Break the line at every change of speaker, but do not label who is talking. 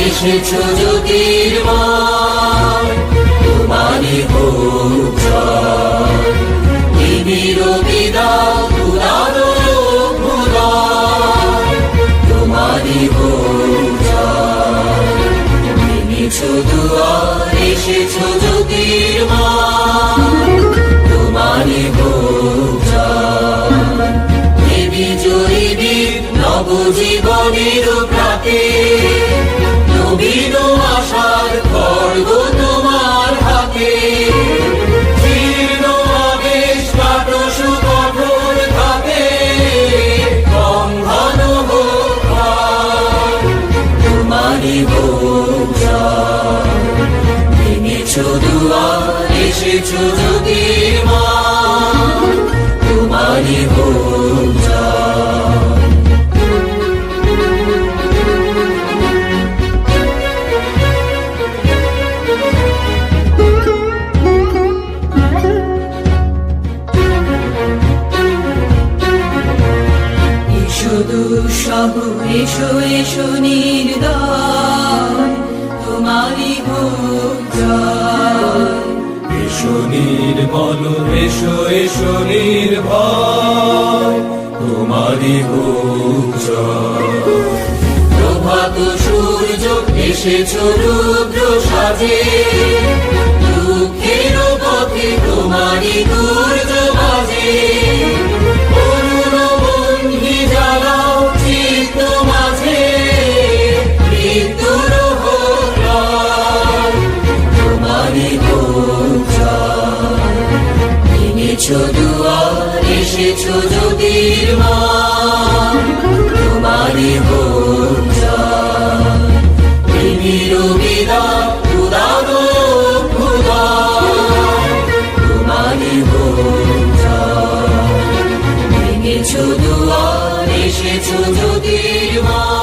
এসেছো জ্যোতির্ময়, তোমারই হোক জয়। তিমির বিদাত উদার অভ্যুদয়, তোমারই হোক জয়। এনেছো দুয়ার, এসেছো জ্যোতির্ময়, তোমারই হোক জয়। দেবী জয়ী নবজীবনের প্রাতে, নবীন আশার খড়গ তোমার হাতে। জীর্ণ আবেশ কাটো সুকঠোর ঘাতে, কঙ্গন হোক ক্ষয়, তোমারই হোক জয়। ভেঙেছো দুয়ার, এসেছো জ্যোতির্ময়, তোমারই হোক জয়। দুঃসহ এসো এসো নির্দয়, তোমারই হোক জয়।
এসো নির্মল, এসো এসো নির্ভয়, তোমারই হোক জয়।
প্রভাত সূর্য এসেছো রুদ্র সাজে, দুঃখের পথে তোমারই দুর্য বাজে। করুণ বন্ধি জ্বালাও চিত্ত মাঝে, মৃত্যুর হোক লয়, তোমারই হোক জয়। ভেঙেছো দুয়ার, এসেছো জ্যোতির্ময়, তোমারই হোক জয়। তিমির বিদাত উদার অভ্যুদয়, তোমারই হোক জয়। ভেঙেছো দুয়ার, এসেছো জ্যোতির্ময়।